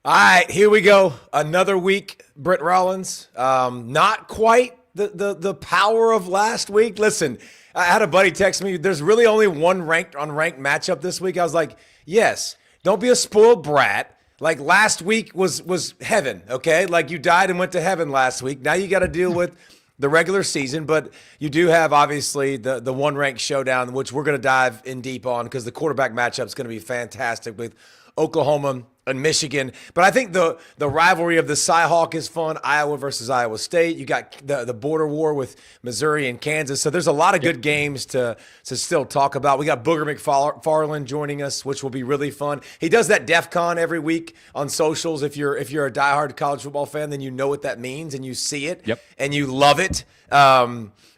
All right, here we go. Another week, Brent Rollins. Not quite the power of last week. Listen, I had a buddy text me, there's really only one unranked matchup this week. I was like, yes, don't be a spoiled brat. Like last week was heaven, okay? Like you died and went to heaven last week. Now you got to deal with the regular season, but you do have obviously the one ranked showdown, which we're going to dive in deep on because the quarterback matchup is going to be fantastic with Oklahoma and Michigan. But I think the rivalry of the Cyhawk is fun. Iowa versus Iowa State. You got the border war with Missouri and Kansas. So there's a lot of good games to still talk about. We got Booger McFarland joining us, which will be really fun. He does that DEFCON every week on socials. If you're a diehard college football fan, then you know what that means and you see it and you love it.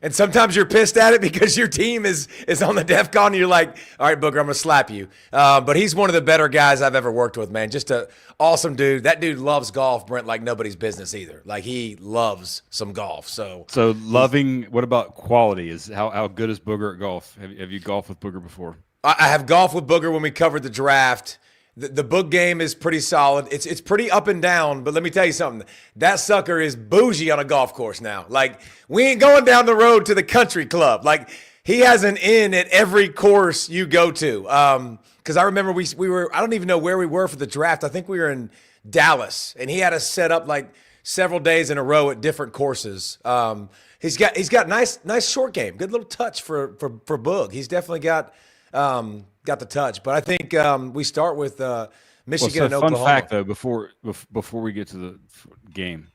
And sometimes you're pissed at it because your team is on the DEFCON and you're like, all right, Booger, I'm going to slap you. But he's one of the better guys I've ever worked with, man. Just an awesome dude. That dude loves golf, Brent, like nobody's business either. Like he loves some golf. So loving, what about quality? Is how good is Booger at golf? Have you golfed with Booger before? I have golfed with Booger when we covered the draft. The book game is pretty solid. It's pretty up and down, but let me tell you something. That sucker is bougie on a golf course now. Like, we ain't going down the road to the country club. Like, he has an inn at every course you go to. Because I remember we were, I don't even know where we were for the draft. I think we were in Dallas, and he had us set up like several days in a row at different courses. He's got nice short game. Good little touch for Boog. He's definitely got the touch, but I think we start with Michigan and Oklahoma. Fun fact, though, before we get to the game.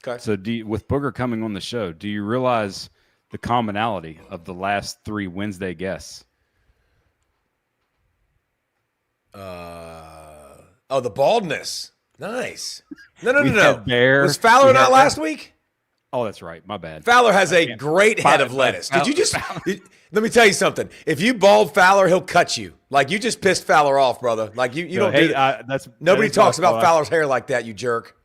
Okay. So, with Booger coming on the show, do you realize the commonality of the last three Wednesday guests? The baldness. Nice. No. Bear, was Fowler not last week? Oh, that's right. My bad. Fowler has a great head of lettuce. Did you just let me tell you something. If you bald Fowler, he'll cut you. Like you just pissed Fowler off, brother. Like you don't do that. Nobody talks about Fowler's hair like that, you jerk.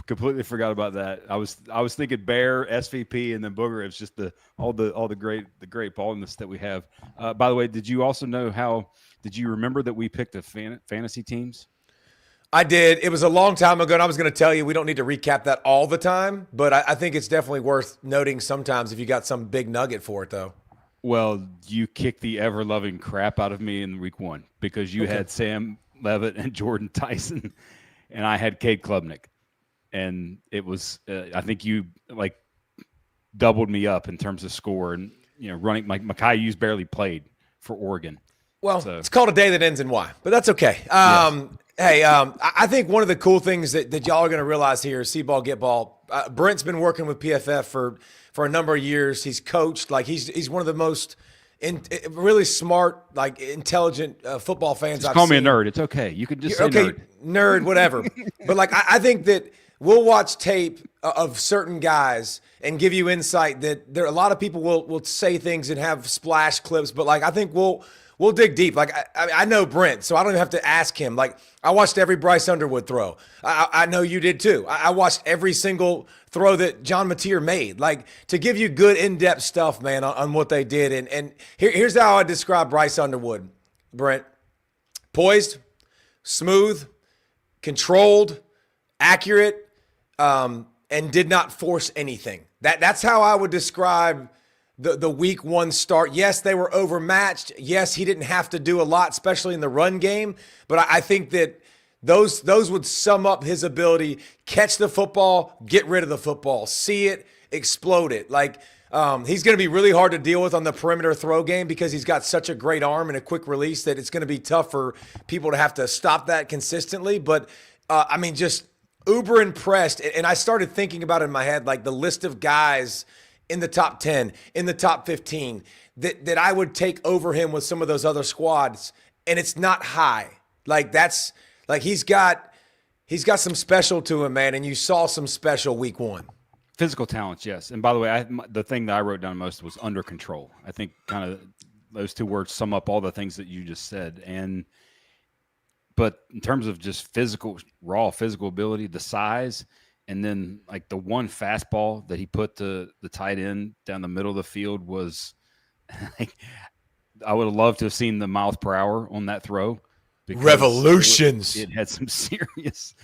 Completely forgot about that. I was thinking Bear, SVP, and then Booger. It's just all the great baldness that we have. By the way, did you also know did you remember that we picked the fantasy teams? I did. It was a long time ago, and I was going to tell you we don't need to recap that all the time, but I think it's definitely worth noting sometimes if you got some big nugget for it, though. Well, you kicked the ever-loving crap out of me in week one because you had Sam Levitt and Jordan Tyson, and I had Cade Klubnik. And it was, I think you, like, doubled me up in terms of score. And, running, like, Mekhi Hughes barely played for Oregon. Well, it's called a day that ends in Y, but that's okay. Yes. Hey, I think one of the cool things that y'all are going to realize here is see ball, get ball. Brent's been working with PFF for a number of years. He's coached. Like he's one of the most really smart, like intelligent football fans just I've call seen. me a nerd. It's okay. You can just say nerd, whatever. But like I think that we'll watch tape of certain guys and give you insight that there a lot of people will say things and have splash clips, but like I think we'll dig deep. Like I know Brent, so I don't even have to ask him. Like I watched every Bryce Underwood throw. I know you did too. I watched every single throw that John Mateer made. Like to give you good in-depth stuff, man, on what they did. And here's how I describe Bryce Underwood, Brent. Poised, smooth, controlled, accurate, and did not force anything. That's how I would describe the week one start. Yes, they were overmatched. Yes, he didn't have to do a lot, especially in the run game. But I think that those would sum up his ability. Catch the football, get rid of the football, see it, explode it. Like he's going to be really hard to deal with on the perimeter throw game because he's got such a great arm and a quick release that it's going to be tough for people to have to stop that consistently. But I mean, just uber impressed. And I started thinking about it in my head, like the list of guys in the top 10, in the top 15, that I would take over him with some of those other squads, and it's not high. Like that's like he's got some special to him, man, and you saw some special week one. Physical talents, yes. And by the way, the thing that I wrote down most was under control. I think kind of those two words sum up all the things that you just said. But in terms of just raw physical ability, the size, and then like the one fastball that he put to the tight end down the middle of the field was like, I would have loved to have seen the miles per hour on that throw. because Revolutions. It had some serious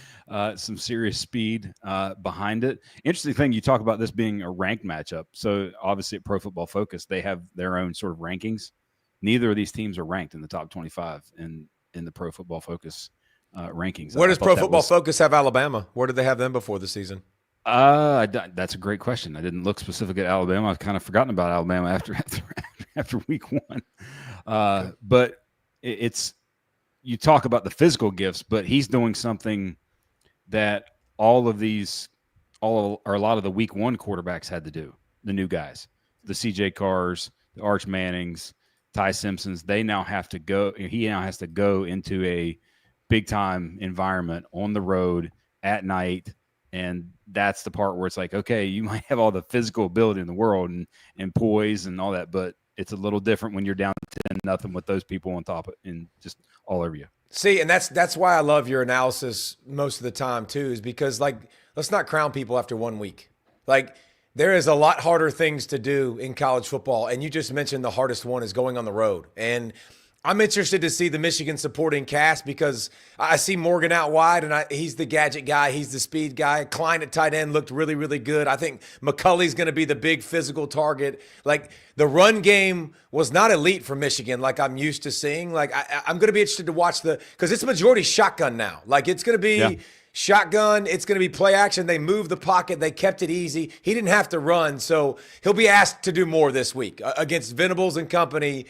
speed behind it. Interesting thing, you talk about this being a ranked matchup. So obviously at Pro Football Focus, they have their own sort of rankings. Neither of these teams are ranked in the top 25 in the Pro Football Focus rankings. Where does Pro Football Focus have Alabama? Where did they have them before the season? That's a great question. I didn't look specific at Alabama. I've kind of forgotten about Alabama after week one. But it's, you talk about the physical gifts, but he's doing something that a lot of the week one quarterbacks had to do. The new guys, the CJ Carrs, the Arch Mannings, Ty Simpsons, he now has to go into a big time environment on the road at night. And that's the part where it's like, okay, you might have all the physical ability in the world and poise and all that, but it's a little different when you're down 10-0 with those people on top and just all over you. See, and that's why I love your analysis most of the time too, is because, like, let's not crown people after 1 week. Like, there is a lot harder things to do in college football, and you just mentioned the hardest one is going on the road. And I'm interested to see the Michigan supporting cast because I see Morgan out wide, and he's the gadget guy. He's the speed guy. Klein at tight end looked really, really good. I think McCulley's going to be the big physical target. Like, the run game was not elite for Michigan like I'm used to seeing. Like, I'm going to be interested to watch because it's majority shotgun now. Like, it's going to be shotgun. It's going to be play action. They moved the pocket. They kept it easy. He didn't have to run, so he'll be asked to do more this week against Venables and company.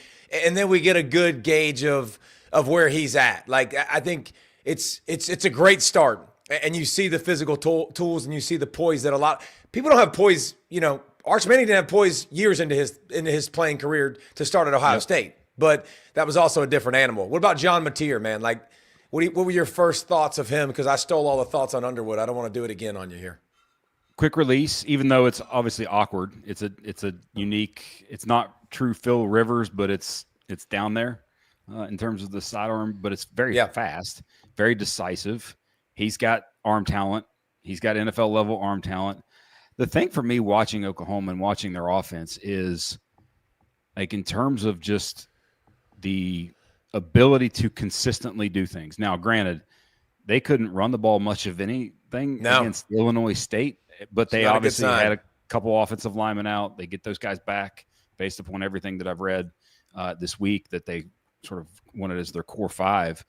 And then we get a good gauge of where he's at. Like, I think it's a great start. And you see the physical tools, and you see the poise that a lot people don't have poise. You know, Arch Manning didn't have poise years into his playing career to start at Ohio State, but that was also a different animal. What about John Mateer, man? Like, what were your first thoughts of him? Because I stole all the thoughts on Underwood. I don't want to do it again on you here. Quick release, even though it's obviously awkward. It's a unique. It's not true Phil Rivers, but it's down there in terms of the sidearm. But it's very fast, very decisive. He's got arm talent. He's got NFL level arm talent. The thing for me watching Oklahoma and watching their offense is, like, in terms of just the ability to consistently do things. Now, granted, they couldn't run the ball much of anything against Illinois State, but they obviously had a couple offensive linemen out. They get those guys back based upon everything that I've read this week that they sort of wanted as their core five.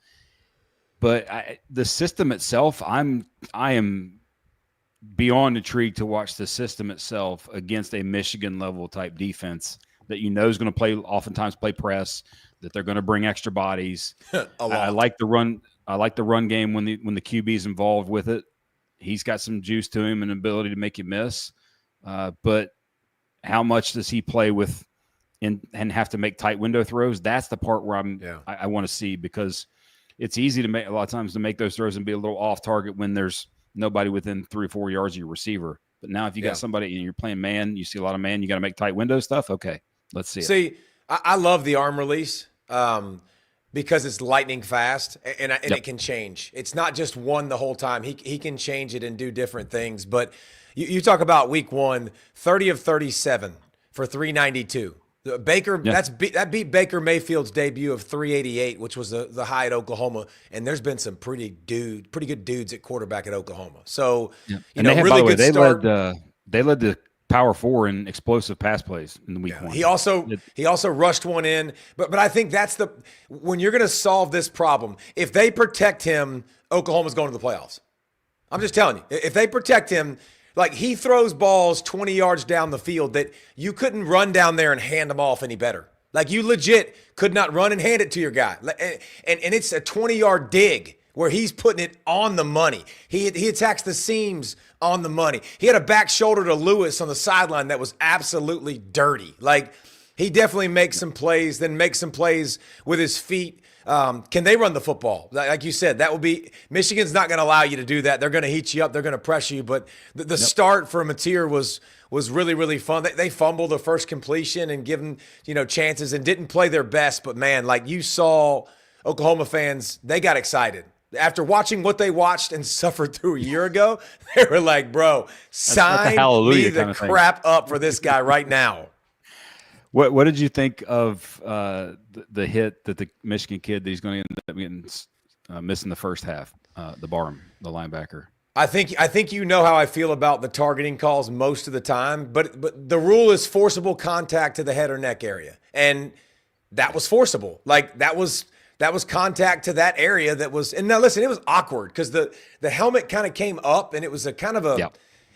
But the system itself, I am beyond intrigued to watch the system itself against a Michigan level type defense that is going to oftentimes play press, that they're going to bring extra bodies. I like the run. I like the run game when the QB is involved with it. He's got some juice to him and ability to make you miss. But how much does he play with and have to make tight window throws? That's the part where I want to see, because it's easy to make a lot of times to make those throws and be a little off target when there's nobody within 3 or 4 yards of your receiver. But now if you got somebody and you're playing man, you see a lot of man, you got to make tight window stuff. Okay, let's see it. See, I love the arm release because it's lightning fast and it can change. It's not just one the whole time. He can change it and do different things. But you talk about week one, 30 of 37 for 392. Baker, that beat Baker Mayfield's debut of 388, which was the high at Oklahoma. And there's been some pretty good dudes at quarterback at Oklahoma. So, really good start. They led the Power 4 in explosive pass plays in the week one. He also rushed one in. But I think that's when you're going to solve this problem. If they protect him, Oklahoma's going to the playoffs. I'm just telling you. If they protect him, like, he throws balls 20 yards down the field that you couldn't run down there and hand them off any better. Like, you legit could not run and hand it to your guy. And it's a 20-yard dig where he's putting it on the money. He attacks the seams on the money. He had a back shoulder to Lewis on the sideline that was absolutely dirty. Like, he definitely makes some plays, then makes some plays with his feet. Can they run the football? Like you said, that will be – Michigan's not going to allow you to do that. They're going to heat you up. They're going to pressure you. But the start for Mateer was really, really fun. They fumbled the first completion and given chances and didn't play their best. But, man, like, you saw Oklahoma fans, they got excited. After watching what they watched and suffered through a year ago, they were like, bro, sign me the crap up for this guy right now. What did you think of the hit that the Michigan kid that he's going to end up getting missing the first half? The Barham, the linebacker. I think you know how I feel about the targeting calls most of the time, but the rule is forcible contact to the head or neck area, and that was forcible. Like that was contact to that area that was. And now listen, it was awkward because the helmet kind of came up, and it was a kind of a. Yeah.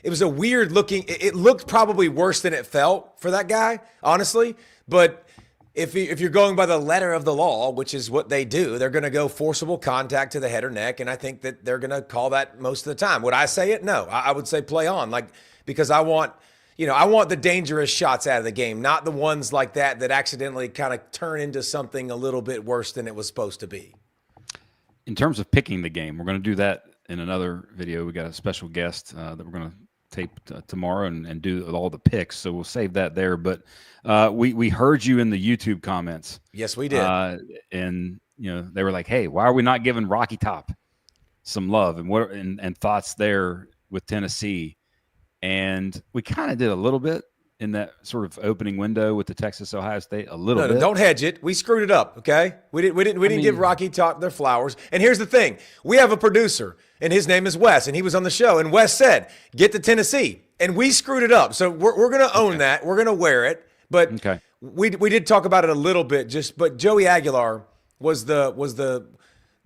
It was a weird looking. It looked probably worse than it felt for that guy, honestly. But if you're going by the letter of the law, which is what they do, they're going to go forcible contact to the head or neck, and I think that they're going to call that most of the time. Would I say it? No, I would say play on, like because I want the dangerous shots out of the game, not the ones like that accidentally kind of turn into something a little bit worse than it was supposed to be. In terms of picking the game, we're going to do that in another video. We got a special guest that we're going to tape tomorrow and do all the picks, so we'll save that there. But we heard you in the YouTube comments. Yes, we did. And they were like, "Hey, why are we not giving Rocky Top some love and thoughts there with Tennessee?" And we kind of did a little bit in that sort of opening window with the Texas Ohio State. A little bit. Don't hedge it. We screwed it up. Okay, we didn't give Rocky Top their flowers. And here's the thing: we have a producer, and his name is Wes, and he was on the show. And Wes said, "Get to Tennessee," and we screwed it up. So we're going to own that. We're going to wear it. But we did talk about it a little bit. But Joey Aguilar was the.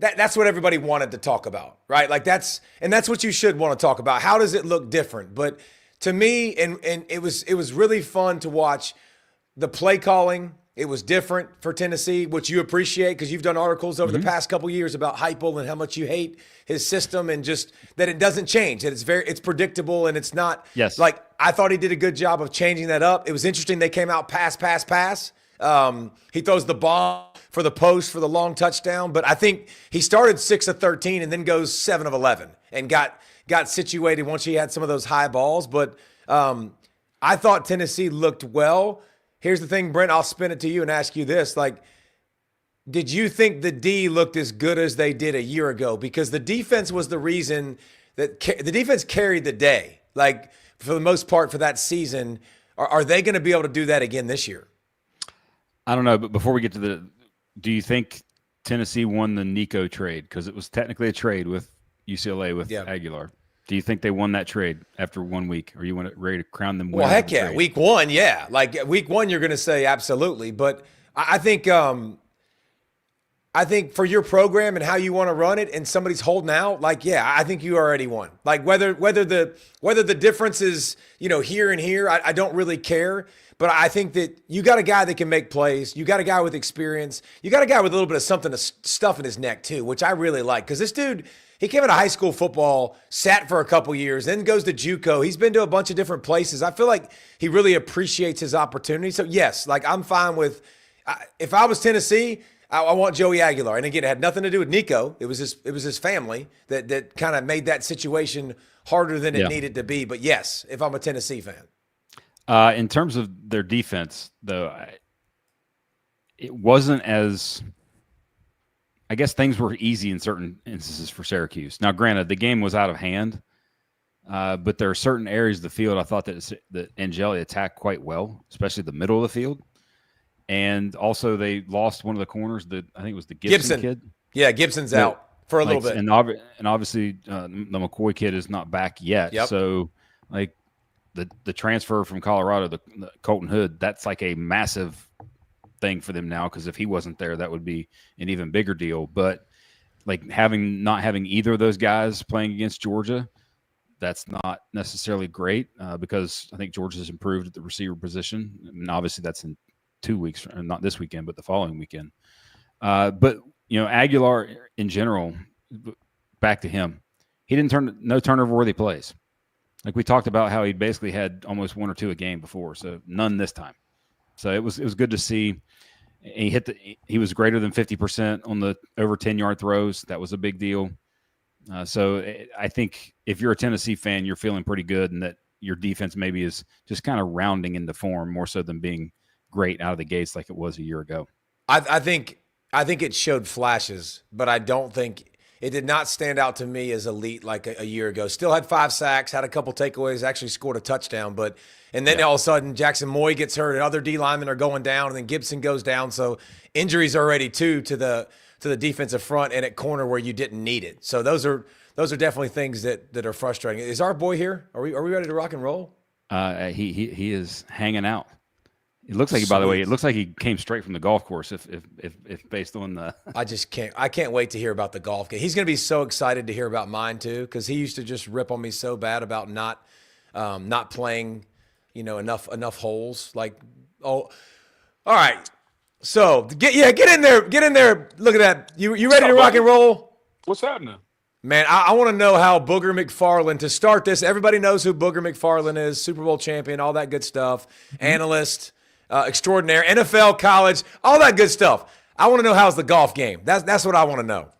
That's what everybody wanted to talk about, right? Like that's what you should want to talk about. How does it look different? But to me, and it was really fun to watch the play calling. It was different for Tennessee, which you appreciate because you've done articles over the past couple years about Heupel and how much you hate his system and just that it doesn't change. That it's predictable and it's not. Yes. Like I thought he did a good job of changing that up. It was interesting. They came out pass. He throws the bomb for the post for the long touchdown, but I think he started 6 of 13 and then goes 7 of 11 and got situated once he had some of those high balls. But I thought Tennessee looked well. Here's the thing, Brent, I'll spin it to you and ask you this. Like, did you think the D looked as good as they did a year ago? Because the defense was the reason that the defense carried the day, like for the most part for that season. Are they going to be able to do that again this year? I don't know, but before we get to do you think Tennessee won the Nico trade? Because it was technically a trade with UCLA with Aguilar. Do you think they won that trade after 1 week? Or you want ready to crown them? Well, heck yeah. Week 1, yeah. Like week 1, you're going to say absolutely. But I think for your program and how you want to run it and somebody's holding out, like, yeah, I think you already won. Like whether the difference is, here and here, I don't really care. But I think that you got a guy that can make plays. You got a guy with experience. You got a guy with a little bit of something to stuff in his neck too, which I really like. Because this dude, he came out of high school football, sat for a couple years, then goes to JUCO. He's been to a bunch of different places. I feel like he really appreciates his opportunity. So yes, like I'm fine with. If I was Tennessee, I want Joey Aguilar. And again, it had nothing to do with Nico. It was his family that kind of made that situation harder than it needed to be. But yes, if I'm a Tennessee fan. In terms of their defense, though, it wasn't as – I guess things were easy in certain instances for Syracuse. Now, granted, the game was out of hand, but there are certain areas of the field I thought that Angeli attacked quite well, especially the middle of the field. And also they lost one of the corners. I think it was the Gibson kid. Yeah, Gibson's out for a little bit. And obviously the McCoy kid is not back yet. Yep. So, like, the transfer from Colorado, the Colton Hood, that's like a massive thing for them now because if he wasn't there, that would be an even bigger deal. But like not having either of those guys playing against Georgia, that's not necessarily great because I think Georgia's improved at the receiver position. And obviously that's in 2 weeks, not this weekend, but the following weekend. But Aguilar in general, back to him, he didn't no turnover worthy plays. Like we talked about how he basically had almost 1 or 2 a game before, so none this time. So it was good to see. He was greater than 50% on the over 10-yard throws. That was a big deal. So I think if you're a Tennessee fan, you're feeling pretty good, and that your defense maybe is just kind of rounding into form more so than being great out of the gates like it was a year ago. I think it showed flashes, but I don't think it did not stand out to me as elite like a year ago. Still had 5 sacks, had a couple takeaways, actually scored a touchdown. And then all of a sudden, Jackson Moy gets hurt, and other D linemen are going down, and then Gibson goes down. So injuries already too to the defensive front and at corner where you didn't need it. So those are definitely things that are frustrating. Is our boy here? Are we ready to rock and roll? He is hanging out. It looks like, by the way, it looks like he came straight from the golf course. If based on the, I can't wait to hear about the golf game. He's going to be so excited to hear about mine too, because he used to just rip on me so bad about not playing, enough holes. Like, all right. So get in there. Look at that. You ready to rock and roll? What's happening? Man, I want to know how Booger McFarland, to start this, everybody knows who Booger McFarland is, Super Bowl champion, all that good stuff, analyst, extraordinaire, NFL, college, all that good stuff. I want to know how's the golf game. That's what I want to know.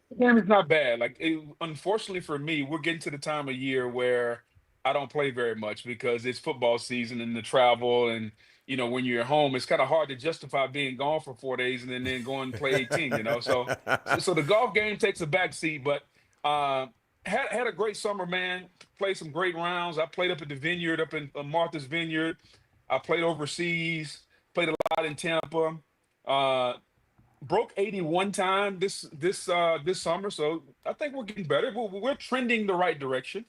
The game is not bad. Unfortunately for me, we're getting to the time of year where I don't play very much because it's football season and the travel and, when you're at home, it's kind of hard to justify being gone for 4 days and then going and play 18, So the golf game takes a back seat, but had a great summer, man. Played some great rounds. I played up at the Vineyard, up in Martha's Vineyard. I played overseas, played a lot in Tampa. Broke 80 one time this summer, so I think we're getting better. We're trending the right direction.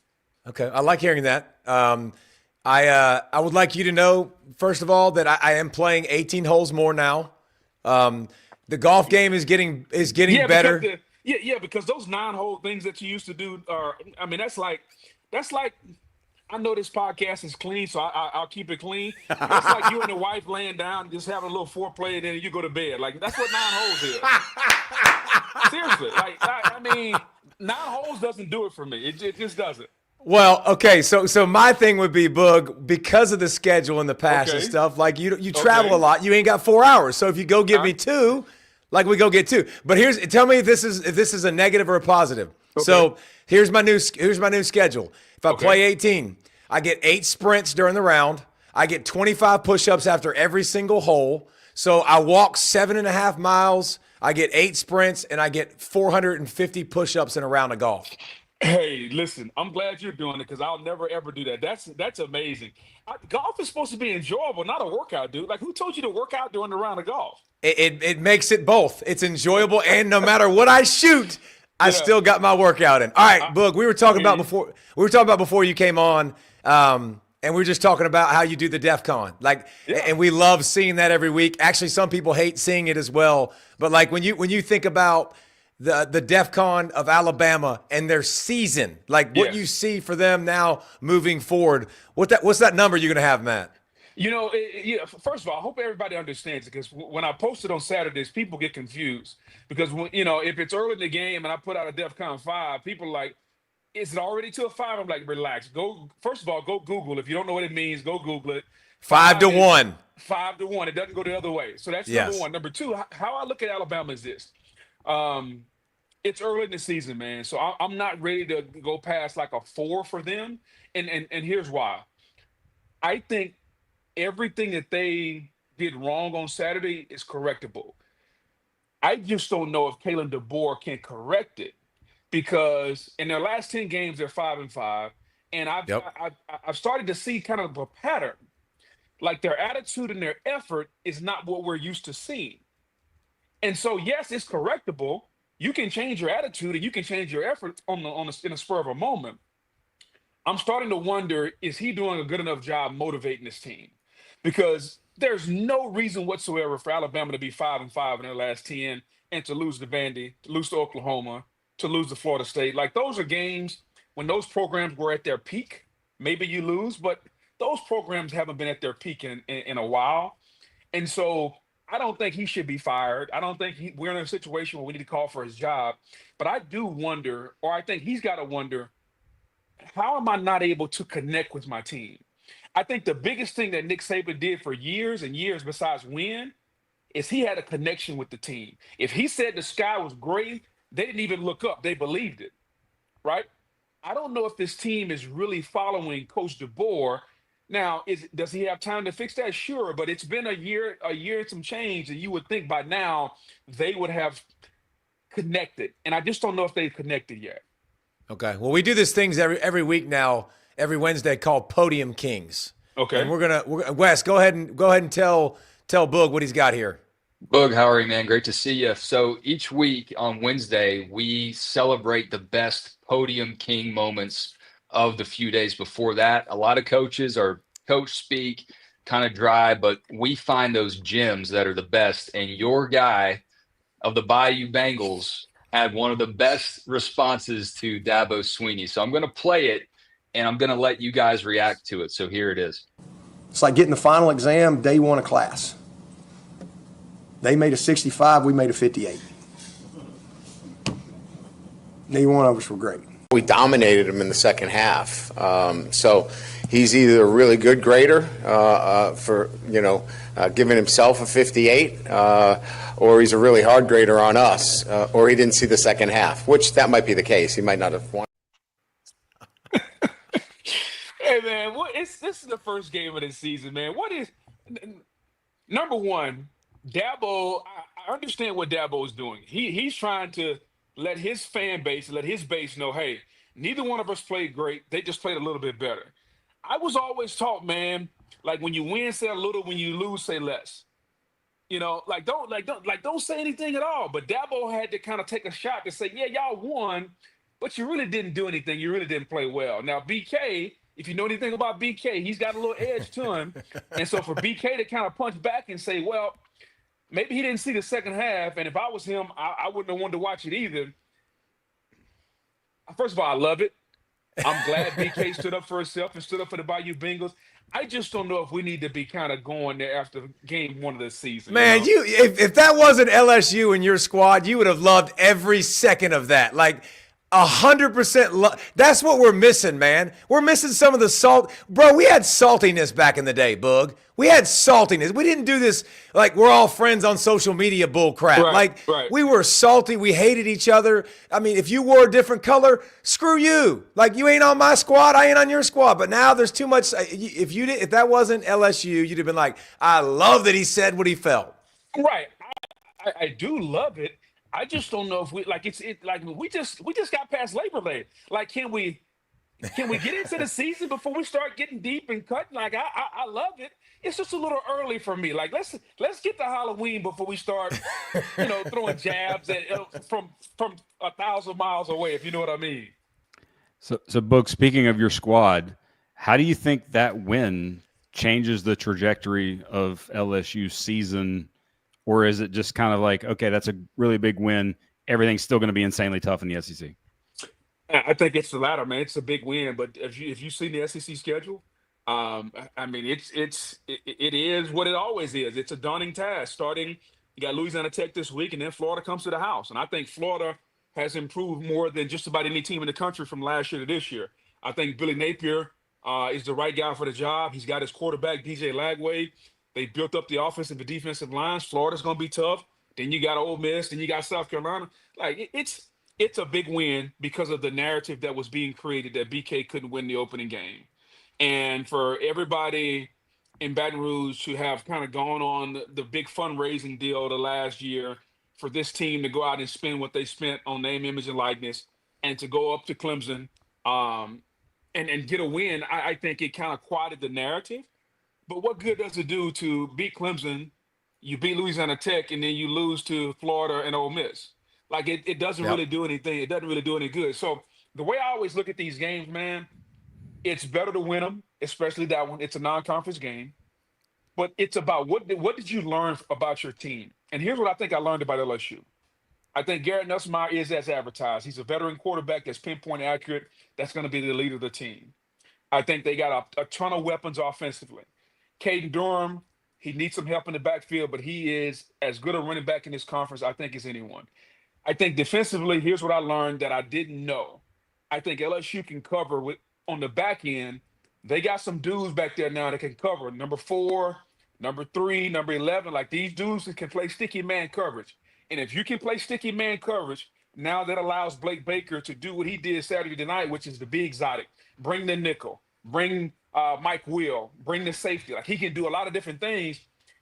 Okay, I like hearing that. I would like you to know, first of all, that I am playing 18 holes more now. The golf game is getting better. Because those 9-hole things that you used to do are, that's like, I know this podcast is clean, so I'll keep it clean. It's like you and the wife laying down, just having a little foreplay, and then you go to bed. Like, that's what 9 holes is. Seriously. 9 holes doesn't do it for me. It just doesn't. Well, okay, so my thing would be, Boog, because of the schedule in the past and stuff, like you travel a lot, you ain't got 4 hours. So if you go give me 2, like we go get 2. But tell me if this is a negative or a positive. Okay. So here's my new schedule. If I play 18, I get 8 sprints during the round. I get 25 push-ups after every single hole. So I walk 7.5 miles. I get 8 sprints, and I get 450 push-ups in a round of golf. Hey, listen, I'm glad you're doing it because I'll never, ever do that. That's amazing. Golf is supposed to be enjoyable, not a workout, dude. Like, who told you to work out during the round of golf? It makes it both. It's enjoyable, and no matter what I shoot, I still got my workout in. All right, Boog, we were talking about before you came on, and we were just talking about how you do the DEFCON. And we love seeing that every week. Actually, some people hate seeing it as well. But like when you think about the DEFCON of Alabama and their season, like what you see for them now moving forward, what's that number you're going to have, Matt? First of all, I hope everybody understands it, because when I posted on Saturdays, people get confused because if it's early in the game and I put out a DEFCON 5, people are like, is it already to a 5? I'm like, relax. First of all, go Google. If you don't know what it means, go Google it. 5 to 1. 5 to 1. It doesn't go the other way. So that's number one. Number two, how I look at Alabama is this. It's early in the season, man. So I'm not ready to go past like a 4 for them. And here's why. I think everything that they did wrong on Saturday is correctable. I just don't know if Kalen DeBoer can correct it, because in their last 10 games, they're 5-5. And I've started to see kind of a pattern. Like, their attitude and their effort is not what we're used to seeing. And so, yes, it's correctable. You can change your attitude and you can change your effort in a spur of a moment. I'm starting to wonder, is he doing a good enough job motivating this team? Because there's no reason whatsoever for Alabama to be 5-5 in their last 10 and to lose to Vandy, to lose to Oklahoma, to lose to Florida State. Like, those are games when those programs were at their peak. Maybe you lose, but those programs haven't been at their peak in a while. And so I don't think he should be fired. I don't think we're in a situation where we need to call for his job. But I do wonder, or I think he's got to wonder, how am I not able to connect with my team? I think the biggest thing that Nick Saban did for years and years besides win is he had a connection with the team. If he said the sky was gray, they didn't even look up. They believed it, right? I don't know if this team is really following Coach DeBoer. Now, does he have time to fix that? Sure, but it's been a year and some change, and you would think by now they would have connected, and I just don't know if they've connected yet. Okay. Well, we do these things every week now, every Wednesday, called Podium Kings. Okay. And we're gonna Wes, go ahead and tell Boog what he's got here. Boog, how are you, man? Great to see you. So each week on Wednesday, we celebrate the best Podium King moments of the few days before that. A lot of coaches are coach speak, kind of dry, but we find those gems that are the best. And your guy of the Bayou Bengals had one of the best responses to Dabo Swinney. So I'm going to play it, and I'm going to let you guys react to it. So here it is. It's like getting the final exam day one of class. They made a 65, we made a 58. Neither one of us were great. We dominated him in the second half. So he's either a really good grader for, giving himself a 58, or he's a really hard grader on us, or he didn't see the second half, which that might be the case. He might not have won. Hey, man, this is the first game of the season, man. What is – number one, Dabo, I understand what Dabo is doing. He's trying to let his fan base, let his base know, hey, neither one of us played great. They just played a little bit better. I was always taught, man, like when you win, say a little. When you lose, say less. Don't say anything at all. But Dabo had to kind of take a shot to say, yeah, y'all won, but you really didn't do anything. You really didn't play well. Now, BK, if you know anything about BK, he's got a little edge to him. And so for BK to kind of punch back and say, well, maybe he didn't see the second half, and if I was him, I wouldn't have wanted to watch it either. First of all, I love it. I'm glad BK stood up for himself and stood up for the Bayou Bengals. I just don't know if we need to be kind of going there after game one of the season. Man, if that wasn't LSU in your squad, you would have loved every second of that. Like 100%. That's what we're missing, man. We're missing some of the salt. Bro, we had saltiness back in the day, Boog. We had saltiness. We didn't do this like we're all friends on social media bull crap. Right. We were salty. We hated each other. I mean, if you wore a different color, screw you. Like, you ain't on my squad, I ain't on your squad. But now there's too much. If that wasn't LSU, you'd have been like, I love that he said what he felt. Right. I do love it. I just don't know if we we just got past Labor Day. Like, can we get into the season before we start getting deep and cutting? Like, I love it. It's just a little early for me. Like, let's get to Halloween before we start, throwing jabs from 1,000 miles away, if you know what I mean. So Boog, speaking of your squad, how do you think that win changes the trajectory of LSU's season? Or is it just kind of like, okay, that's a really big win, everything's still going to be insanely tough in the SEC? I think it's the latter, man. It's a big win, but if you see the SEC schedule, I mean, it is what it always is. It's a daunting task. Starting, you got Louisiana Tech this week, and then Florida comes to the house. And I think Florida has improved more than just about any team in the country from last year to this year. I think Billy Napier is the right guy for the job. He's got his quarterback, DJ Lagway. They built up the offensive and defensive lines. Florida's going to be tough. Then you got Ole Miss. Then you got South Carolina. Like, it's a big win because of the narrative that was being created that BK couldn't win the opening game. And for everybody in Baton Rouge to have kind of gone on the big fundraising deal the last year for this team to go out and spend what they spent on name, image, and likeness, and to go up to Clemson and get a win, I think it kind of quieted the narrative. But what good does it do to beat Clemson, you beat Louisiana Tech, and then you lose to Florida and Ole Miss? Like, it doesn't really do anything. It doesn't really do any good. So the way I always look at these games, man, it's better to win them, especially that one. It's a non-conference game. But it's about what did you learn about your team? And here's what I think I learned about LSU. I think Garrett Nussmeier is as advertised. He's a veteran quarterback that's pinpoint accurate. That's going to be the leader of the team. I think they got a ton of weapons offensively. Caden Durham, he needs some help in the backfield, but he is as good a running back in this conference, I think, as anyone. I think defensively, here's what I learned that I didn't know. I think LSU can cover on the back end. They got some dudes back there now that can cover. Number 4, number 3, number 11. Like, these dudes can play sticky man coverage. And if you can play sticky man coverage, now that allows Blake Baker to do what he did Saturday night, which is to be exotic. Bring the nickel. Bring Mike Will. Bring the safety. Like, he can do a lot of different things.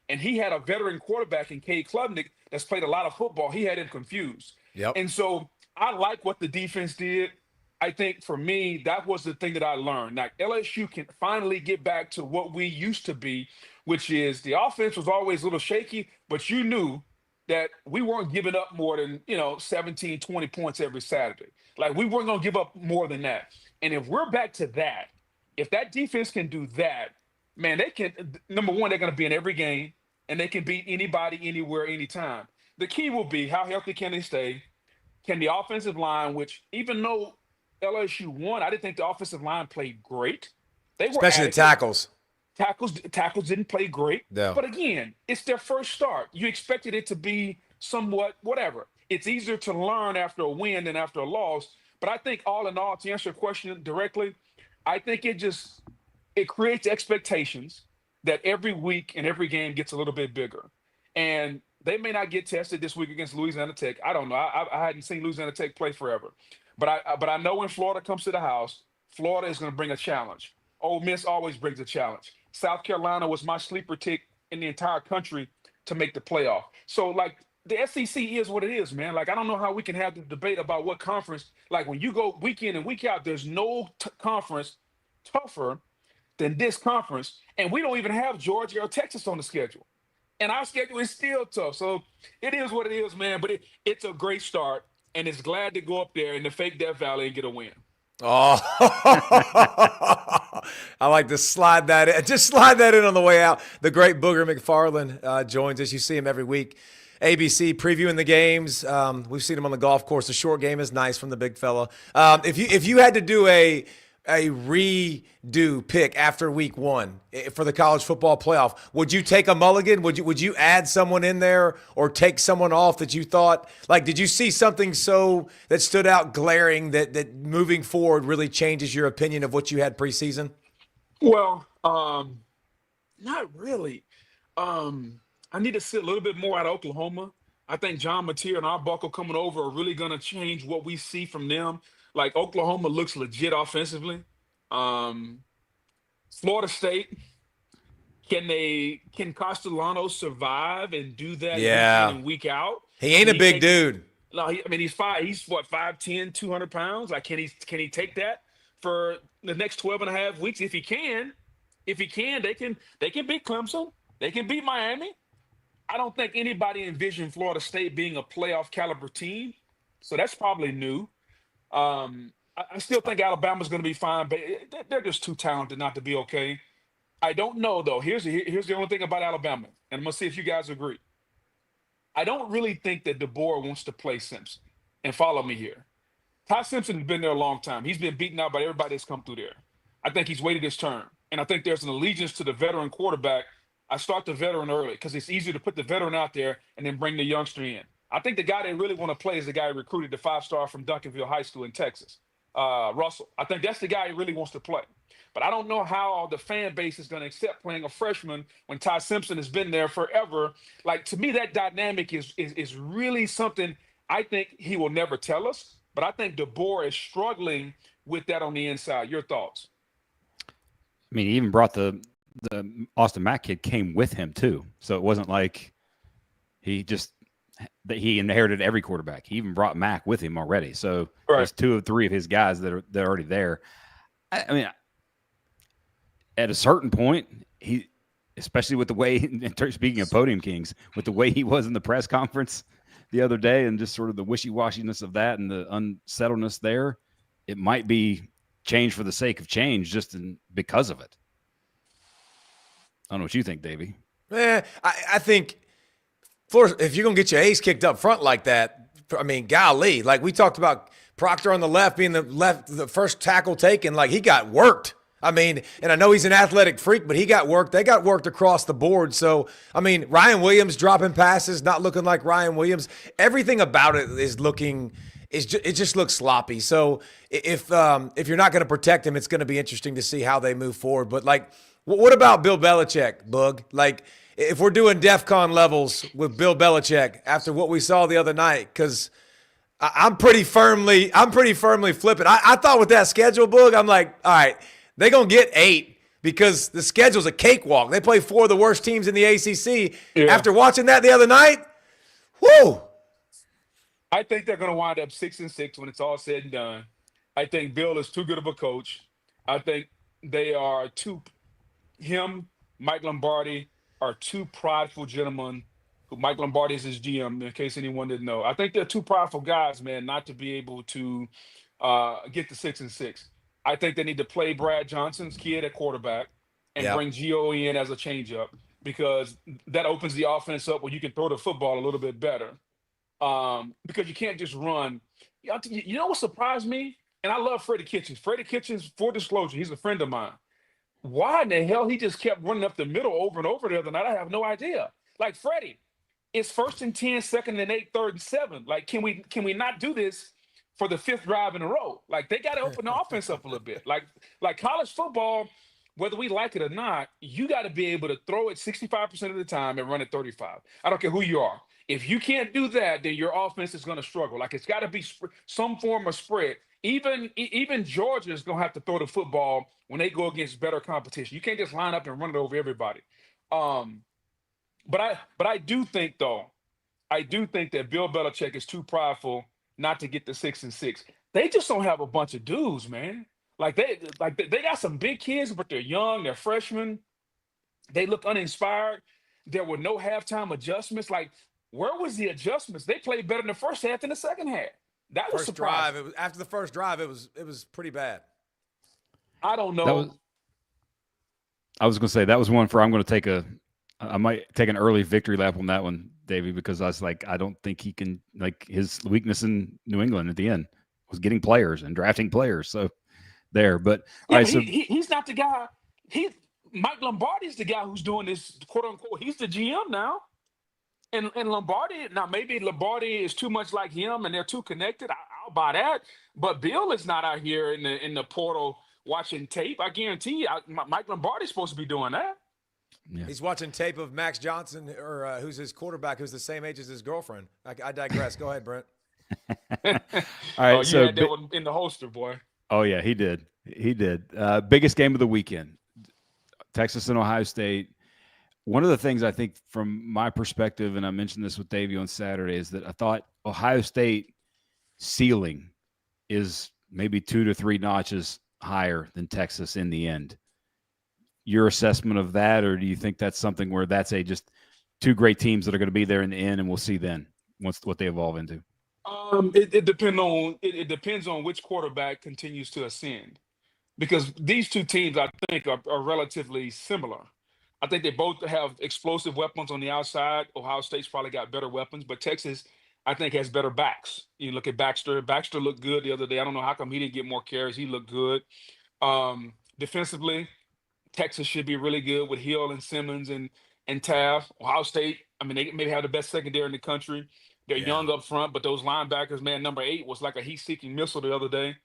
And he had a veteran quarterback in Cade Klubnik that's played a lot of football. He had him confused. Yep. And so I like what the defense did. I think for me, that was the thing that I learned. Like LSU can finally get back to what we used to be, which is the offense was always a little shaky, but you knew that we weren't giving up more than, 17, 20 points every Saturday. Like we weren't going to give up more than that. And if we're back to that, if that defense can do that, man, they can, number one, they're going to be in every game and they can beat anybody, anywhere, anytime. The key will be how healthy can they stay? Can the offensive line, which even though LSU won, I didn't think the offensive line played great. They were Especially the adequate. tackles. Tackles didn't play great. No. But again, it's their first start. You expected it to be somewhat whatever. It's easier to learn after a win than after a loss. But I think all in all, to answer your question directly, I think it creates expectations that every week and every game gets a little bit bigger. And they may not get tested this week against Louisiana Tech. I don't know. I hadn't seen Louisiana Tech play forever. But I know when Florida comes to the house, Florida is going to bring a challenge. Ole Miss always brings a challenge. South Carolina was my sleeper pick in the entire country to make the playoff. So, like, the SEC is what it is, man. Like, I don't know how we can have the debate about what conference. Like, when you go week in and week out, there's no conference tougher than this conference. And we don't even have Georgia or Texas on the schedule. And our schedule is still tough. So it is what it is, man. But it's a great start. And it's glad to go up there in the fake Death Valley and get a win. Oh, I like to slide that in. Just slide that in on the way out. The great Booger McFarland joins us. You see him every week. ABC previewing the games. We've seen him on the golf course. The short game is nice from the big fella. If you had to do a redo pick after week one for the college football playoff, would you take a mulligan? Would you add someone in there or take someone off that you thought, like, did you see something so that stood out glaring that moving forward really changes your opinion of what you had preseason? Well, not really. I need to see a little bit more out of Oklahoma. I think John Mateer and Arbuckle coming over are really going to change what we see from them. Like, Oklahoma looks legit offensively. Florida State, can Castellanos survive and do that week in and week out? He ain't a big dude. No, he's 5'10", 200 pounds. Like, can he take that for the next 12 and a half weeks? If he can, they can beat Clemson. They can beat Miami. I don't think anybody envisioned Florida State being a playoff caliber team. So that's probably new. I still think Alabama's going to be fine, but they're just too talented not to be okay. I don't know, though. Here's the only thing about Alabama, and I'm going to see if you guys agree. I don't really think that DeBoer wants to play Simpson. And follow me here. Ty Simpson has been there a long time. He's been beaten out by everybody that's come through there. I think he's waited his turn. And I think there's an allegiance to the veteran quarterback. I start the veteran early because it's easier to put the veteran out there and then bring the youngster in. I think the guy they really want to play is the guy who recruited the 5-star from Duncanville High School in Texas, Russell. I think that's the guy he really wants to play. But I don't know how the fan base is going to accept playing a freshman when Ty Simpson has been there forever. Like, to me, that dynamic is really something I think he will never tell us. But I think DeBoer is struggling with that on the inside. Your thoughts? I mean, he even brought the Austin Mack kid came with him too. So it wasn't like he inherited every quarterback. He even brought Mack with him already. So there's 2 or 3 of his guys that are already there. I mean, at a certain point, he, especially with the way, speaking of Podium Kings, with the way he was in the press conference the other day and just sort of the wishy-washiness of that and the unsettledness there, it might be change for the sake of change because of it. I don't know what you think, Davey. I think Florida, if you're going to get your ace kicked up front like that, I mean, golly, like we talked about Proctor on the left being the first tackle taken, like he got worked. I mean, and I know he's an athletic freak, but he got worked. They got worked across the board. So, I mean, Ryan Williams dropping passes, not looking like Ryan Williams. Everything about it it just looks sloppy. So if you're not going to protect him, it's going to be interesting to see how they move forward. But, like, what about Bill Belichick, Boog? Like, if we're doing DEFCON levels with Bill Belichick after what we saw the other night, because I'm pretty firmly flipping. I thought with that schedule, Boog, I'm like, all right, they're going to get 8 because the schedule's a cakewalk. They play 4 of the worst teams in the ACC. Yeah. After watching that the other night, whoo. I think they're going to wind up 6-6 when it's all said and done. I think Bill is too good of a coach. I think they are him, Mike Lombardi, are two prideful gentlemen. Mike Lombardi is his GM, in case anyone didn't know. I think they're two prideful guys, man, not to be able to get to 6-6. I think they need to play Brad Johnson's kid at quarterback and bring Gio in as a changeup, because that opens the offense up where you can throw the football a little bit better. Because you can't just run. You know what surprised me? And I love Freddie Kitchens. Freddie Kitchens, for disclosure, he's a friend of mine. Why in the hell he just kept running up the middle over and over the other night? I have no idea. Like, Freddie, it's 1st and 10, 2nd and 8, 3rd and 7. Like, can we not do this for the 5th drive in a row? Like, they got to open the offense up a little bit. Like college football, whether we like it or not, you got to be able to throw it 65% of the time and run it 35. I don't care who you are. If you can't do that, then your offense is going to struggle. Like, it's got to be some form of spread. Even Georgia is going to have to throw the football when they go against better competition. You can't just line up and run it over everybody. But I do think that Bill Belichick is too prideful not to get the 6-6. They just don't have a bunch of dudes, man. They got some big kids, but they're young, they're freshmen. They look uninspired. There were no halftime adjustments. Like, where was the adjustments? They played better in the first half than the second half. That was surprising. After the first drive, it was pretty bad. I don't know. I was going to say that was one for I'm going to I might take an early victory lap on that one, Davey, because I was like, I don't think he can, like, his weakness in New England at the end was getting players and drafting players. So there, but yeah, all right, so he's not the guy. Mike Lombardi's the guy who's doing this, quote unquote. He's the GM now. And Lombardi, now maybe Lombardi is too much like him and they're too connected. I'll buy that. But Bill is not out here in the portal watching tape. I guarantee you, Mike Lombardi's supposed to be doing that. Yeah. He's watching tape of Max Johnson, or who's his quarterback, who's the same age as his girlfriend. I digress. Go ahead, Brent. All right, you had that one in the holster, boy. Oh, yeah, he did. He did. Biggest game of the weekend, Texas and Ohio State. One of the things I think from my perspective, and I mentioned this with Davey on Saturday, is that I thought Ohio State ceiling is maybe 2 to 3 notches higher than Texas in the end. Your assessment of that, or do you think that's something where that's just two great teams that are going to be there in the end, and we'll see then what they evolve into? It depends on which quarterback continues to ascend, because these two teams I think are relatively similar. I think they both have explosive weapons on the outside. Ohio State's probably got better weapons, but Texas, I think, has better backs. You look at Baxter. Baxter looked good the other day. I don't know how come he didn't get more carries. He looked good. Defensively, Texas should be really good with Hill and Simmons and Taft. Ohio State, I mean, they maybe have the best secondary in the country. They're young up front, but those linebackers, man, number 8 was like a heat-seeking missile the other day.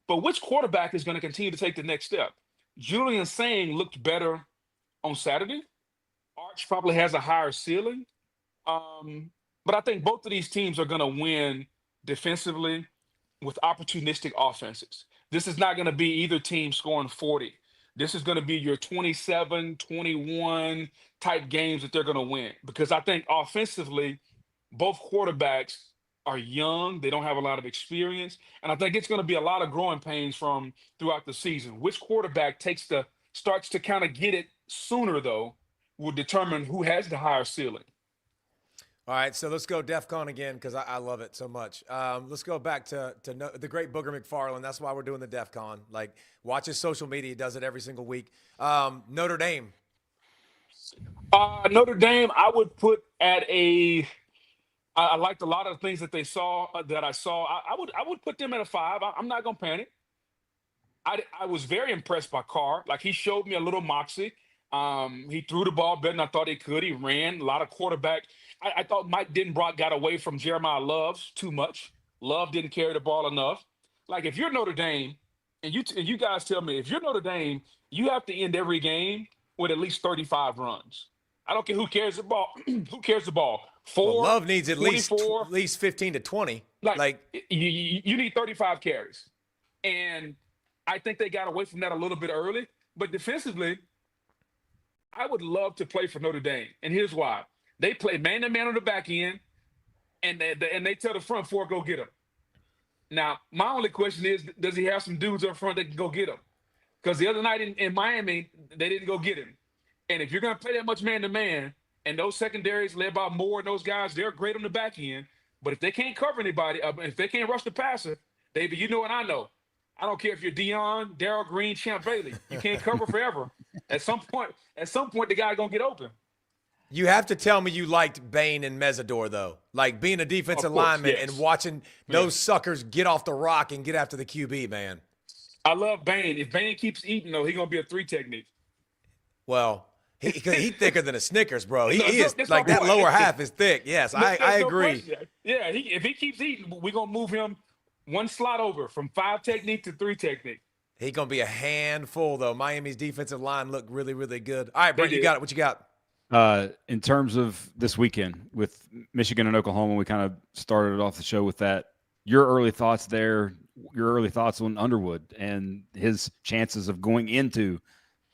But which quarterback is going to continue to take the next step? Julian Sain looked better on Saturday. Arch probably has a higher ceiling. But I think both of these teams are going to win defensively with opportunistic offenses. This is not going to be either team scoring 40. This is going to be your 27, 21 type games that they're going to win. Because I think offensively, both quarterbacks are young. They don't have a lot of experience. And I think it's going to be a lot of growing pains throughout the season. Which quarterback starts to kind of get it sooner, though, will determine who has the higher ceiling. All right, so let's go DEFCON again because I love it so much. Let's go back to the great Booger McFarland. That's why we're doing the DEFCON. Like, watch his social media. He does it every single week. Notre Dame. Notre Dame, I would put at a – I liked a lot of the things that I saw. I would put them at a 5. I'm not going to panic. I was very impressed by Carr. Like, he showed me a little moxie. He threw the ball better than I thought he could. He ran a lot of quarterback. I thought Mike Denbrock got away from Jeremiah Love too much. Love didn't carry the ball enough. Like, if you're Notre Dame, and you guys tell me, if you're Notre Dame, you have to end every game with at least 35 runs. I don't care who carries the ball. Who carries the ball? 4, well, Love needs at 24. least 15 to 20. Like you need 35 carries. And I think they got away from that a little bit early. But defensively, I would love to play for Notre Dame. And here's why. They play man-to-man on the back end. and they tell the front four, go get him. Now, my only question is, does he have some dudes up front that can go get him? Because the other night in Miami, they didn't go get him. And if you're going to play that much man-to-man, and those secondaries led by Moore and those guys, they're great on the back end. But if they can't cover anybody, if they can't rush the passer, David, you know what I know. I don't care if you're Dion, Darryl Green, Champ Bailey. You can't cover forever. At some point, the guy's going to get open. You have to tell me you liked Bain and Mesidor, though. Like being a defensive lineman and watching those suckers get off the rock and get after the QB, man. I love Bain. If Bain keeps eating, though, he's going to be a 3 technique. Well, he's thicker than a Snickers, bro. He is. Like, that lower half is thick. Yes, I agree. Yeah, if he keeps eating, we're going to move him one slot over from 5 technique to 3 technique. He's going to be a handful, though. Miami's defensive line looked really, really good. All right, Brent, you got it. What you got? In terms of this weekend with Michigan and Oklahoma, we kind of started off the show with that. Your early thoughts there, your early thoughts on Underwood and his chances of going into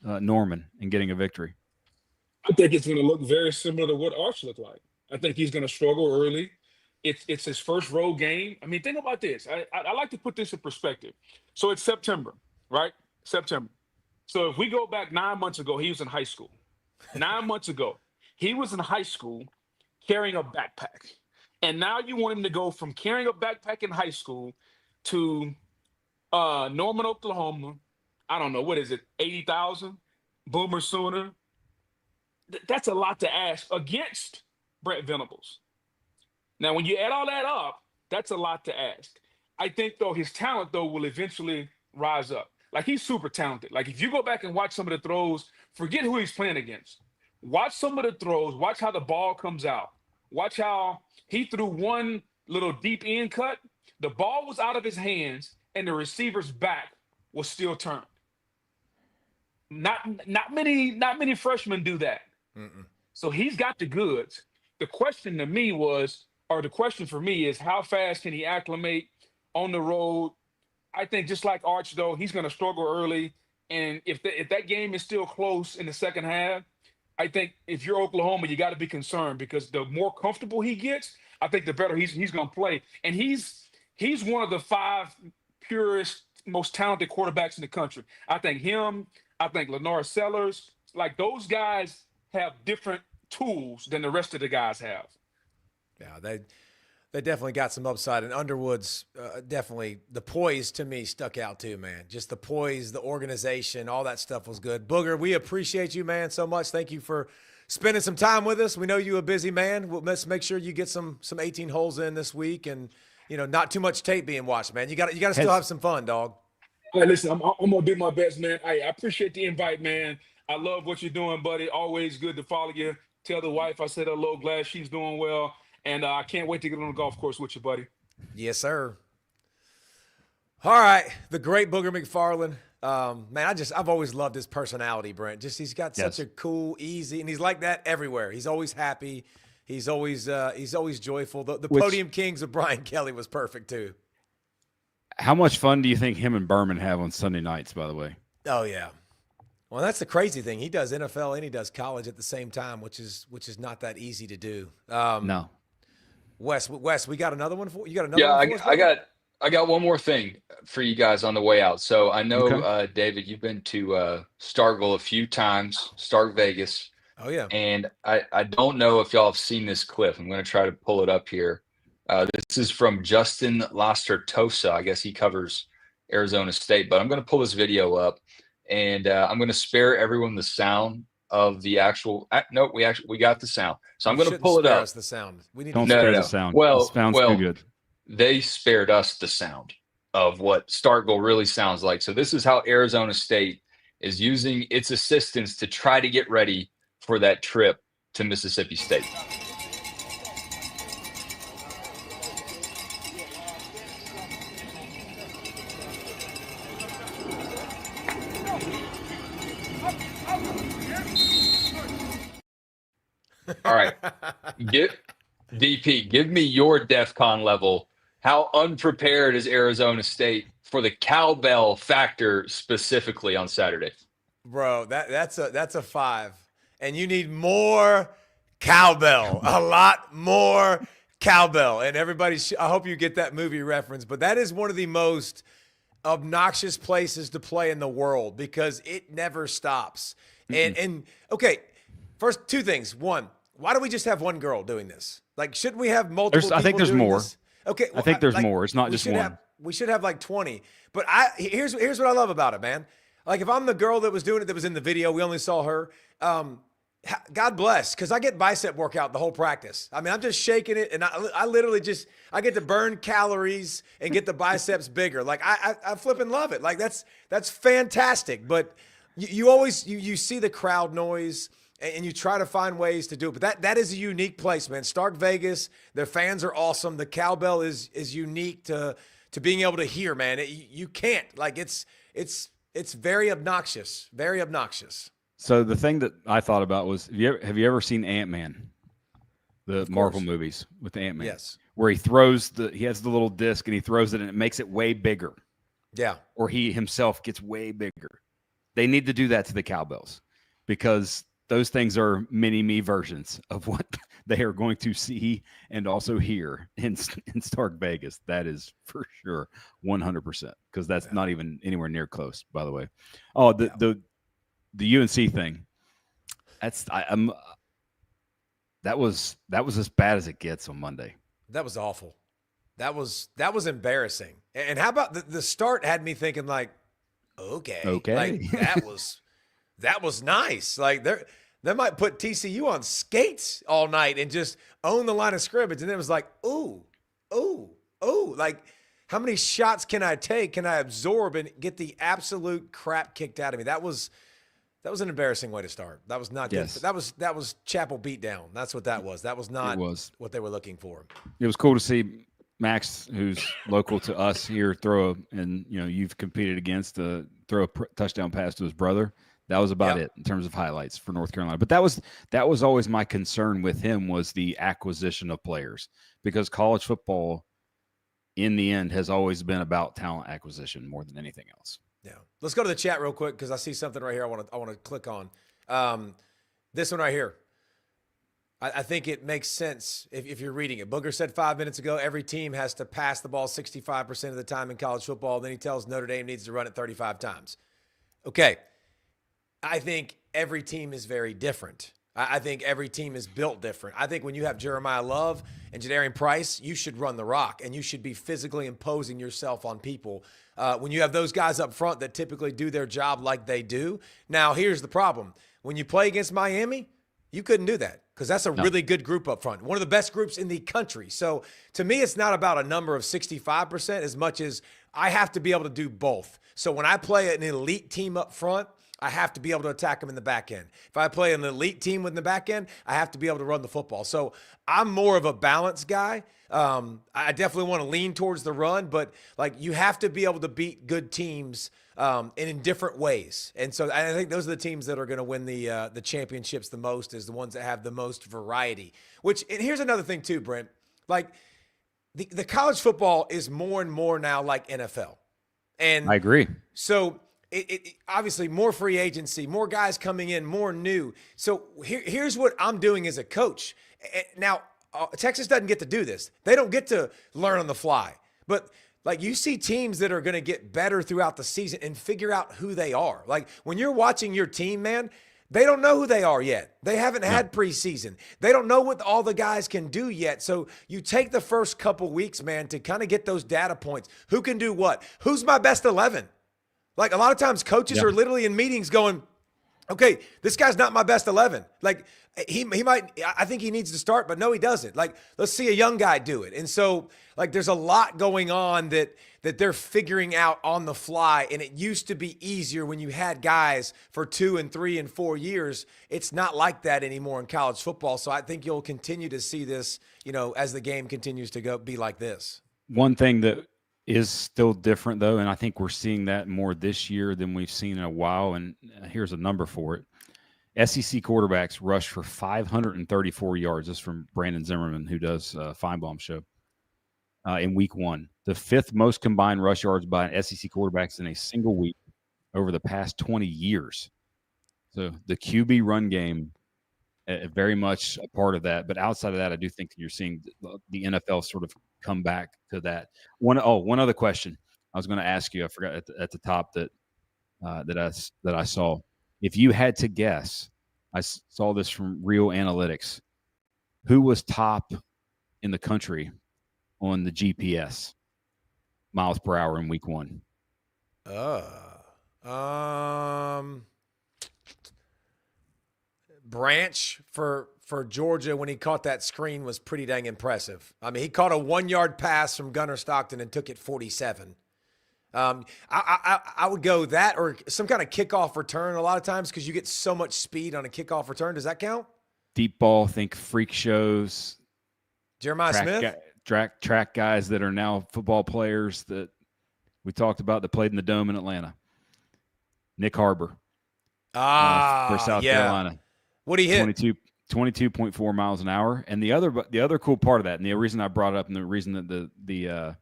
Norman and getting a victory. I think it's going to look very similar to what Arch looked like. I think he's going to struggle early. It's his first road game. I mean, think about this. I like to put this in perspective. So it's September, right? September. So if we go back 9 months ago, he was in high school. 9 months ago, he was in high school carrying a backpack. And now you want him to go from carrying a backpack in high school to Norman, Oklahoma. I don't know, what is it, 80,000? Boomer Sooner. That's a lot to ask against Brent Venables. Now, when you add all that up, that's a lot to ask. I think, though, his talent, though, will eventually rise up. Like, he's super talented. Like, if you go back and watch some of the throws, forget who he's playing against. Watch some of the throws. Watch how the ball comes out. Watch how he threw one little deep end cut. The ball was out of his hands, and the receiver's back was still turned. Not many freshmen do that. Mm-mm. So he's got the goods. The question for me is, how fast can he acclimate on the road? I think just like Arch, though, he's going to struggle early. And if that game is still close in the second half, I think if you're Oklahoma, you got to be concerned, because the more comfortable he gets, I think the better he's going to play. And he's one of the 5 purest, most talented quarterbacks in the country. I think Lenore Sellers, like those guys have different tools than the rest of the guys have. Yeah, they definitely got some upside. And Underwood's definitely, the poise to me stuck out too, man. Just the poise, the organization, all that stuff was good. Booger, we appreciate you, man, so much. Thank you for spending some time with us. We know you're a busy man. Let's make sure you get some 18 holes in this week, and not too much tape being watched, man. You got to still have some fun, dog. Hey, listen, I'm gonna do my best, man. I appreciate the invite, man. I love what you're doing, buddy. Always good to follow you. Tell the wife I said hello. Glad she's doing well. And I can't wait to get on the golf course with you, buddy. Yes, sir. All right. The great Booger McFarland. Man, I've always loved his personality, Brent. Just he's got such a cool, easy, and he's like that everywhere. He's always happy. He's always joyful. The Podium Kings of Brian Kelly was perfect too. How much fun do you think him and Berman have on Sunday nights, by the way? Oh, yeah. Well, that's the crazy thing. He does NFL and he does college at the same time, which is not that easy to do. No. Wes, we got another one for you. Got another? Yeah, one for us, I got one more thing for you guys on the way out. So I know, David, you've been to Starkville a few times, Stark Vegas. Oh yeah. And I don't know if y'all have seen this clip. I'm going to try to pull it up here. This is from Justin Lastertosa. I guess he covers Arizona State, but I'm going to pull this video up, and I'm going to spare everyone the sound of the actual. No, we got the sound, so I'm going to pull it up. The sound. We need Don't to spare the sound. Well, it sounds too good. They spared us the sound of what Starkville really sounds like. So this is how Arizona State is using its assistants to try to get ready for that trip to Mississippi State. All right. DP, give me your DEFCON level. How unprepared is Arizona State for the cowbell factor specifically on Saturday? Bro, that's a 5. And you need more cowbell. A lot more cowbell. And everybody, I hope you get that movie reference, but that is one of the most obnoxious places to play in the world because it never stops. And okay, first two things. One, why do we just have one girl doing this? Like, shouldn't we have multiple people I think there's doing more. this? Okay, I think there's more. It's not just one. We should have like 20. But here's what I love about it, man. Like, if I'm the girl that was doing it that was in the video, we only saw her. God bless, because I get bicep workout the whole practice. I mean, I'm just shaking it, and I literally I get to burn calories and get the biceps bigger. Like, I flipping love it. Like, that's fantastic. But you always see the crowd noise, and you try to find ways to do it. But that is a unique place, man. Stark Vegas, their fans are awesome. The cowbell is unique to being able to hear, man. You can't. Like, it's very obnoxious. Very obnoxious. So the thing that I thought about was, have you ever seen Ant-Man, the Marvel movies with Ant-Man? Yes. Where he has the little disc and he throws it and it makes it way bigger. Yeah. Or he himself gets way bigger. They need to do that to the cowbells because those things are mini-me versions of what they are going to see and also hear in Stark Vegas. That is for sure 100% because that's not even anywhere near close, by the way. Oh, the UNC thing. That was as bad as it gets on Monday. That was awful. That was embarrassing. And how about the start had me thinking like, okay. Like that was nice. Like they might put TCU on skates all night and just own the line of scrimmage. And it was like, ooh. Like, how many shots can I take? Can I absorb and get the absolute crap kicked out of me? That was an embarrassing way to start. That was not good. That was Chapel beatdown. That's what that was. That was not what they were looking for. It was cool to see Max, who's local to us here, you've competed against throw a touchdown pass to his brother. That was about it in terms of highlights for North Carolina. But that was always my concern with him was the acquisition of players because college football in the end has always been about talent acquisition more than anything else. Yeah. Let's go to the chat real quick because I see something right here I want to click on. This one right here. I think it makes sense if you're reading it. Booger said 5 minutes ago, every team has to pass the ball 65% of the time in college football. Then he tells Notre Dame needs to run it 35 times. Okay. I think every team is very different. I think every team is built different. I think when you have Jeremiah Love and Jadarian Price, you should run the rock, and you should be physically imposing yourself on people. When you have those guys up front that typically do their job like they do. Now, here's the problem. When you play against Miami, you couldn't do that because that's a really good group up front, one of the best groups in the country. So, to me, it's not about a number of 65% as much as I have to be able to do both. So, when I play an elite team up front, I have to be able to attack them in the back end. If I play an elite team in the back end, I have to be able to run the football. So I'm more of a balanced guy. I definitely want to lean towards the run, but like you have to be able to beat good teams and in different ways. And so I think those are the teams that are going to win the championships the most, is the ones that have the most variety. And here's another thing too, Brent. Like the college football is more and more now like NFL. And I agree. So it obviously more free agency, more guys coming in, more new. So here's what I'm doing as a coach. Now, Texas doesn't get to do this. They don't get to learn on the fly. But like you see teams that are going to get better throughout the season and figure out who they are. Like when you're watching your team, man, they don't know who they are yet. They haven't had preseason. They don't know what all the guys can do yet. So you take the first couple weeks, man, to kind of get those data points. Who can do what? Who's my best 11? Like a lot of times coaches are literally in meetings going, okay, this guy's not my best 11. Like he might, I think he needs to start, but no, he doesn't. Like, let's see a young guy do it. And so like, there's a lot going on that they're figuring out on the fly. And it used to be easier when you had guys for 2 and 3 and 4 years. It's not like that anymore in college football. So I think you'll continue to see this, as the game continues to be like this. One thing that is still different though, and I think we're seeing that more this year than we've seen in a while, and here's a number for it. SEC quarterbacks rushed for 534 yards. This is from Brandon Zimmerman, who does Feinbaum's show, in week 1. The 5th most combined rush yards by SEC quarterbacks in a single week over the past 20 years. So the QB run game very much a part of that. But outside of that, I do think you're seeing the NFL sort of come back to that. One other question I was going to ask you. I forgot at the top that I saw. If you had to guess, I saw this from Real Analytics. Who was top in the country on the GPS miles per hour in week 1? Branch for Georgia when he caught that screen was pretty dang impressive. I mean, he caught a 1-yard pass from Gunnar Stockton and took it 47. I would go that or some kind of kickoff return a lot of times because you get so much speed on a kickoff return. Does that count? Deep ball, think freak shows. Jeremiah Smith? Track guys that are now football players that we talked about that played in the Dome in Atlanta. Nick Harbor for South Carolina. What did he hit? 22.4 miles an hour. And the other cool part of that, and the reason I brought it up and the reason that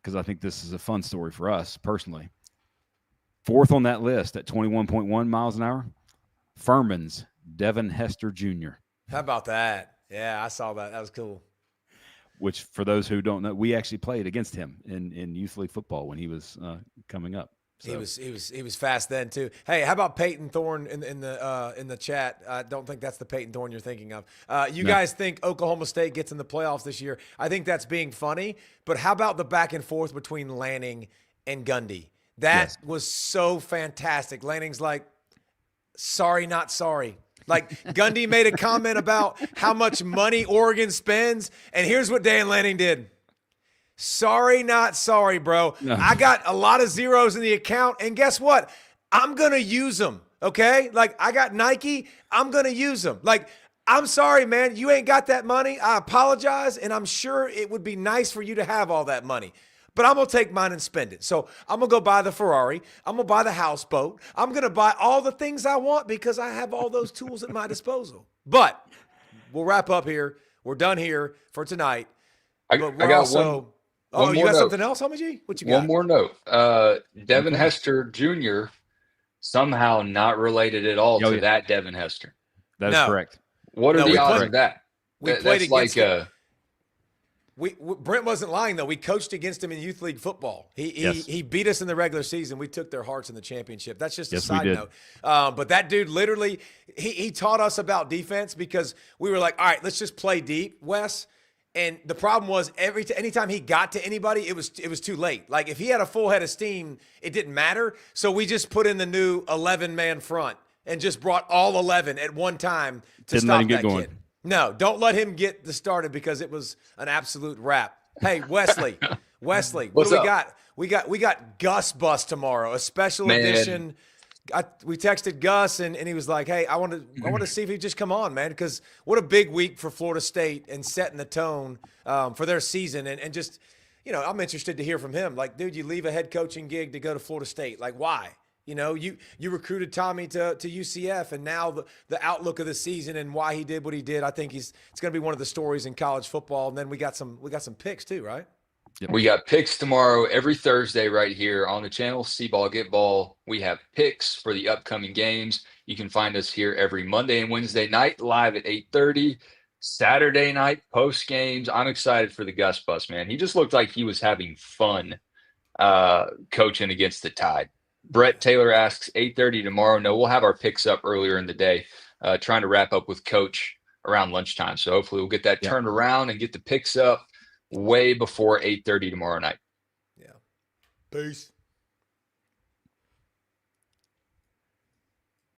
because I think this is a fun story for us personally. 4th on that list at 21.1 miles an hour, Furman's Devin Hester Jr. How about that? Yeah, I saw that. That was cool. Which, for those who don't know, we actually played against him in youth league football when he was coming up. So. He was fast then too. Hey, how about Peyton Thorne in the chat? I don't think that's the Peyton Thorne you're thinking of. You guys think Oklahoma State gets in the playoffs this year? I think that's being funny. But how about the back and forth between Lanning and Gundy? That was so fantastic. Lanning's like, sorry, not sorry. Like Gundy made a comment about how much money Oregon spends, and here's what Dan Lanning did. Sorry, not sorry, bro. No. I got a lot of zeros in the account, and guess what? I'm going to use them, okay? Like, I got Nike. I'm going to use them. Like, I'm sorry, man. You ain't got that money. I apologize, and I'm sure it would be nice for you to have all that money. But I'm going to take mine and spend it. So I'm going to go buy the Ferrari. I'm going to buy the houseboat. I'm going to buy all the things I want because I have all those tools at my disposal. But we'll wrap up here. We're done here for tonight. I got one. Oh, you got something else, Homie G? What you got? One more note. Devin Hester Jr. somehow not related at all to that Devin Hester. That is correct. What are the odds of that? We played against him. Brent wasn't lying, though. We coached against him in youth league football. He beat us in the regular season. We took their hearts in the championship. That's just a side note. But that dude literally, he taught us about defense because we were like, all right, let's just play deep, Wes. And the problem was anytime he got to anybody, it was too late. Like if he had a full head of steam, it didn't matter. So we just put in the new 11-man front and just brought all 11 at one time to stop that kid. No, don't let him get started because it was an absolute wrap. Hey, Wesley, what do we got? We got Gus Bus tomorrow, a special edition. We texted Gus and he was like, hey, I want to see if he'd just come on, man, because what a big week for Florida State and setting the tone for their season. And just, I'm interested to hear from him. Like, dude, you leave a head coaching gig to go to Florida State. Like, why? You recruited Tommy to UCF, and now the outlook of the season and why he did what he did, I think it's going to be one of the stories in college football. And then we got some picks too, right? Yep. We got picks tomorrow every Thursday right here on the channel, See Ball, Get Ball. We have picks for the upcoming games. You can find us here every Monday and Wednesday night live at 8:30. Saturday night post games. I'm excited for the Gus Bus, man. He just looked like he was having fun coaching against the Tide. Brett Taylor asks 8:30 tomorrow. No, we'll have our picks up earlier in the day, trying to wrap up with Coach around lunchtime. So hopefully we'll get that turned around and get the picks up way before 8:30 tomorrow night. Yeah. Peace.